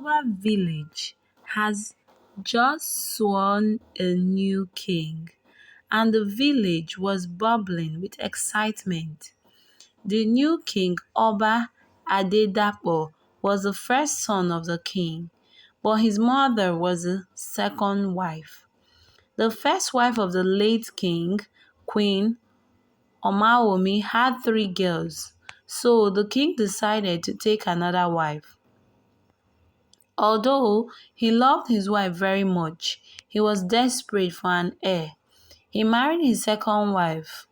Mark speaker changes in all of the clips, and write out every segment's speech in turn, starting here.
Speaker 1: Oba village has just sworn a new king, and the village was bubbling with excitement. The new king, Oba Adedapo, was the first son of the king, but his mother was the second wife. The first wife of the late king, Queen Omaomi, had three girls, so the king decided to take another wife. Although he loved his wife very much, he was desperate for an heir. He married his second wife,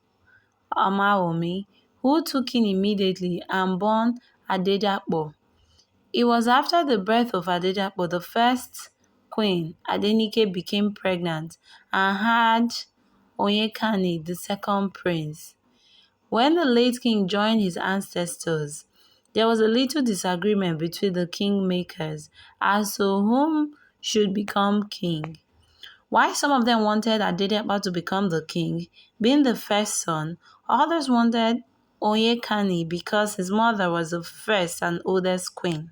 Speaker 1: Omaomi, who took in immediately and born Adedapo. It was after the birth of Adedapo the first queen, Adenike, became pregnant and had Onyekani, the second prince. When the late king joined his ancestors, there was a little disagreement between the kingmakers as to whom should become king. While some of them wanted Adedepa to become the king, being the first son, others wanted Onyekani because his mother was the first and oldest queen.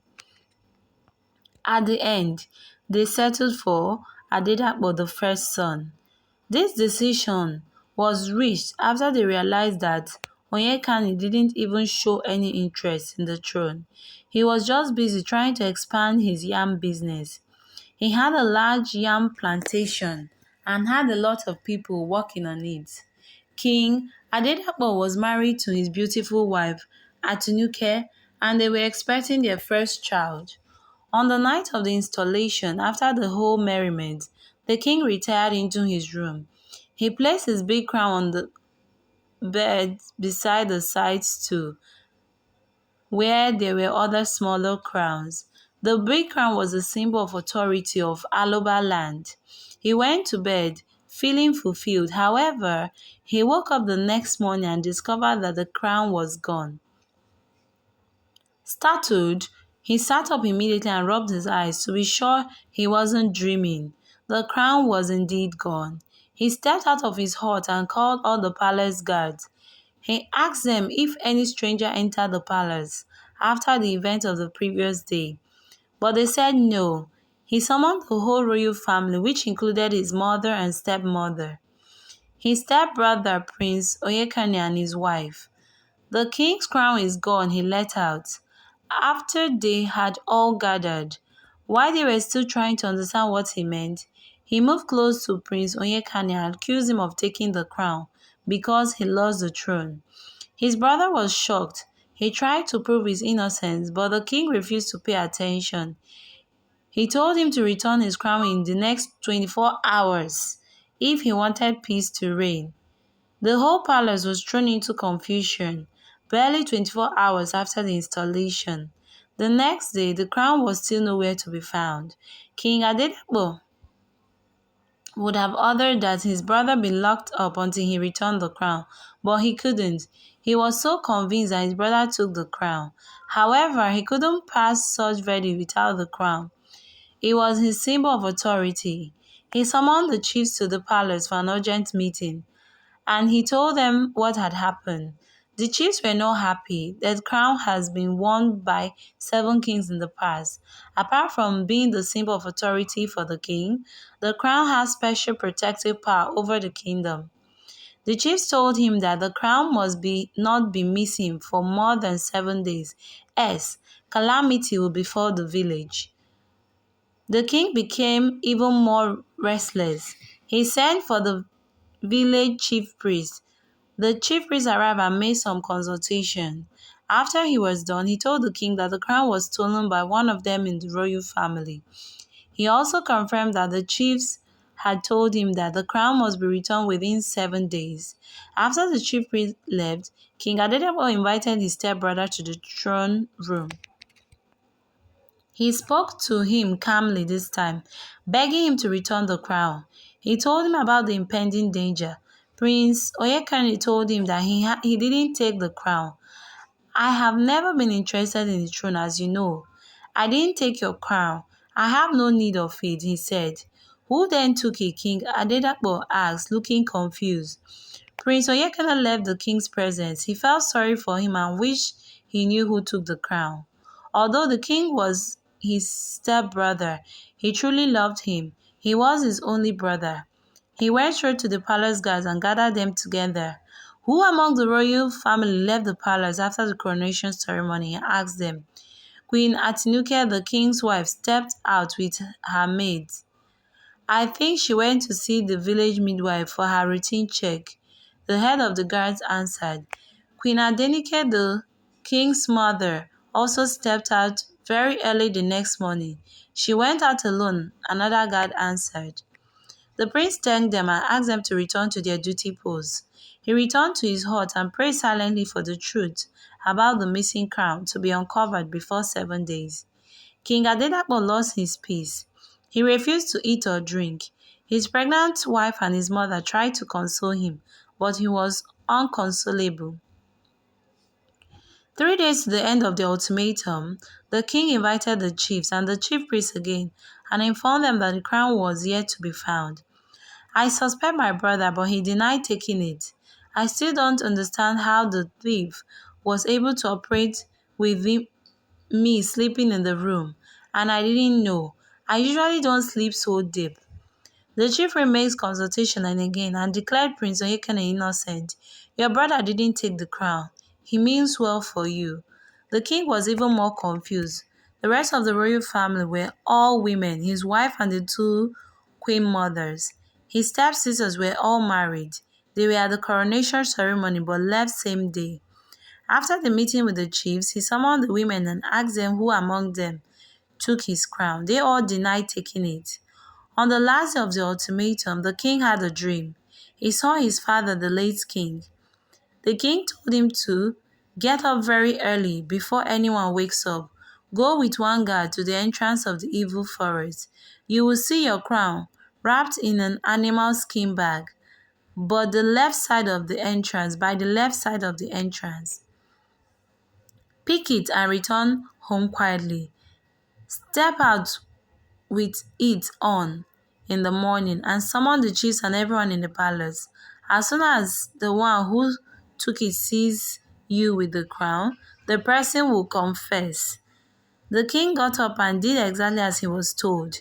Speaker 1: At the end, they settled for Adedapo, the first son. This decision was reached after they realized that Onyekani didn't even show any interest in the throne. He was just busy trying to expand his yam business. He had a large yam plantation and had a lot of people working on it. King Adedapo was married to his beautiful wife, Atunuke, and they were expecting their first child. On the night of the installation, after the whole merriment, the king retired into his room. He placed his big crown on the bed beside the side stool, where there were other smaller crowns. The big crown was a symbol of authority of Aloba land. He went to bed, feeling fulfilled. However, he woke up the next morning and discovered that the crown was gone. Startled, he sat up immediately and rubbed his eyes to be sure he wasn't dreaming. The crown was indeed gone. He stepped out of his hut and called all the palace guards. He asked them if any stranger entered the palace after the event of the previous day, but they said no. He summoned the whole royal family, which included his mother and stepmother, his stepbrother Prince Oyekane, and his wife. "The king's crown is gone," he let out. After they had all gathered, while they were still trying to understand what he meant, he moved close to Prince Onyekane and accused him of taking the crown because he lost the throne. His brother was shocked. He tried to prove his innocence, but the king refused to pay attention. He told him to return his crown in the next 24 hours if he wanted peace to reign. The whole palace was thrown into confusion barely 24 hours after the installation. The next day, the crown was still nowhere to be found. King Adedapo would have ordered that his brother be locked up until he returned the crown, but he couldn't. He was so convinced that his brother took the crown. However, he couldn't pass such verdict without the crown. It was his symbol of authority. He summoned the chiefs to the palace for an urgent meeting, and he told them what had happened. The chiefs were not happy. The crown has been worn by 7 kings in the past. Apart from being the symbol of authority for the king, the crown has special protective power over the kingdom. The chiefs told him that the crown must not be missing for more than 7 days, else calamity will befall the village. The king became even more restless. He sent for the village chief priest. The chief priest arrived and made some consultation. After he was done, he told the king that the crown was stolen by one of them in the royal family. He also confirmed that the chiefs had told him that the crown must be returned within 7 days. After the chief priest left, King Adedapo invited his stepbrother to the throne room. He spoke to him calmly this time, begging him to return the crown. He told him about the impending danger. Prince Oyekane told him that he didn't take the crown. "I have never been interested in the throne, as you know. I didn't take your crown. I have no need of it," he said. "Who then took it?" King Adedapo asked, looking confused. Prince Oyekane left the king's presence. He felt sorry for him and wished he knew who took the crown. Although the king was his stepbrother. He truly loved him. He was his only brother. He went straight to the palace guards and gathered them together. Who among the royal family left the palace after the coronation ceremony? He asked them. Queen Atinuke, the king's wife, stepped out with her maids. I think she went to see the village midwife for her routine check, the head of the guards answered. Queen Adenike, the king's mother, also stepped out very early the next morning. She went out alone, another guard answered. The prince thanked them and asked them to return to their duty posts. He returned to his hut and prayed silently for the truth about the missing crown to be uncovered before 7 days. King Adedapo lost his peace. He refused to eat or drink. His pregnant wife and his mother tried to console him, but he was unconsolable. 3 days to the end of the ultimatum, the king invited the chiefs and the chief priests again and informed them that the crown was yet to be found. I suspect my brother, but he denied taking it. I still don't understand how the thief was able to operate with me sleeping in the room, and I didn't know. I usually don't sleep so deep. The chief makes consultation and again and declared Prince Oyekene innocent. Your brother didn't take the crown. He means well for you. The king was even more confused. The rest of the royal family were all women, his wife and the two queen mothers. His stepsisters were all married. They were at the coronation ceremony but left same day. After the meeting with the chiefs, he summoned the women and asked them who among them took his crown. They all denied taking it. On the last day of the ultimatum, the king had a dream. He saw his father, the late king. The king told him to get up very early before anyone wakes up. Go with one guard to the entrance of the evil forest. You will see your crown wrapped in an animal skin bag, but the left side of the entrance, by the left side of the entrance. Pick it and return home quietly. Step out with it on in the morning and summon the chiefs and everyone in the palace. As soon as the one who took it sees you with the crown, the person will confess. The king got up and did exactly as he was told.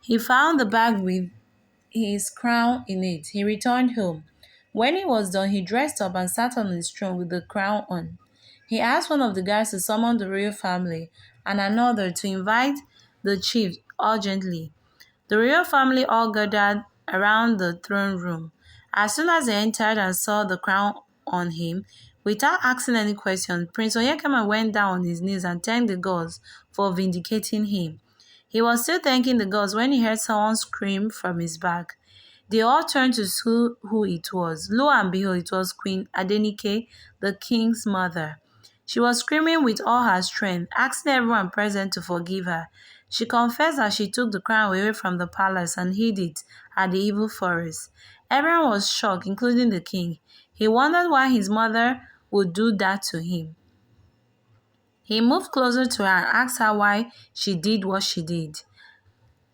Speaker 1: He found the bag with his crown in it. He returned home. When he was done, he dressed up and sat on his throne with the crown on. He asked one of the guards to summon the royal family and another to invite the chief urgently. The royal family all gathered around the throne room. As soon as they entered and saw the crown on him, without asking any question, Prince Oyekama went down on his knees and thanked the gods for vindicating him. He was still thanking the gods when he heard someone scream from his back. They all turned to see who it was. Lo and behold, it was Queen Adenike, the king's mother. She was screaming with all her strength, asking everyone present to forgive her. She confessed that she took the crown away from the palace and hid it at the evil forest. Everyone was shocked, including the king. He wondered why his mother would do that to him. He moved closer to her and asked her why she did what she did.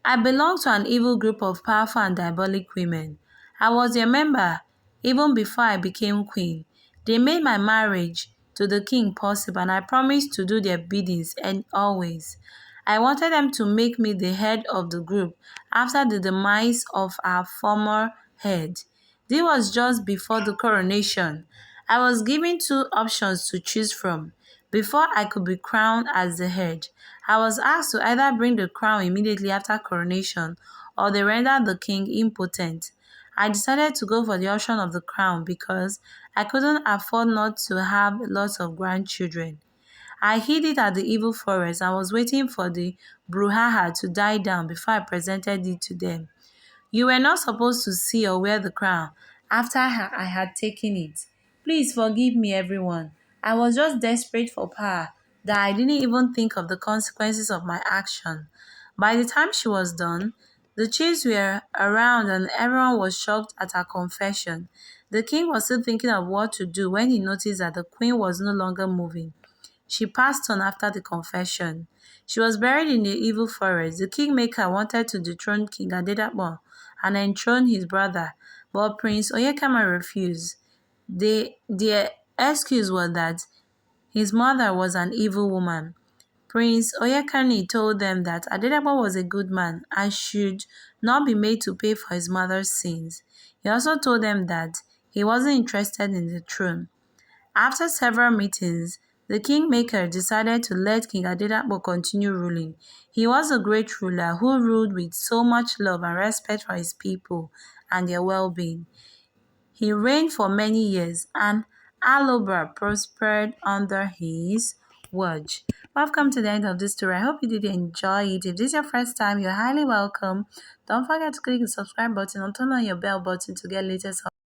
Speaker 1: I belonged to an evil group of powerful and diabolic women. I was their member even before I became queen. They made my marriage to the king possible and I promised to do their biddings and always. I wanted them to make me the head of the group after the demise of our former head. This was just before the coronation. I was given two options to choose from. Before I could be crowned as the head, I was asked to either bring the crown immediately after coronation or they rendered the king impotent. I decided to go for the option of the crown because I couldn't afford not to have lots of grandchildren. I hid it at the evil forest and was waiting for the brouhaha to die down before I presented it to them. You were not supposed to see or wear the crown after I had taken it. Please forgive me, everyone. I was just desperate for power that I didn't even think of the consequences of my action. By the time she was done, the chiefs were around and everyone was shocked at her confession. The king was still thinking of what to do when he noticed that the queen was no longer moving. She passed on after the confession. She was buried in the evil forest. The kingmaker wanted to dethrone King Adedapo and enthrone his brother, but Prince Oyekama refused. Their excuse was that his mother was an evil woman. Prince Oyekani told them that Adedapo was a good man and should not be made to pay for his mother's sins. He also told them that he wasn't interested in the throne. After several meetings, the kingmaker decided to let King Adedapo continue ruling. He was a great ruler who ruled with so much love and respect for his people and their well-being. He reigned for many years, and Aloba prospered under his watch. Welcome to the end of this story. I hope you did enjoy it. If this is your first time, you're highly welcome. Don't forget to click the subscribe button and turn on your bell button to get latest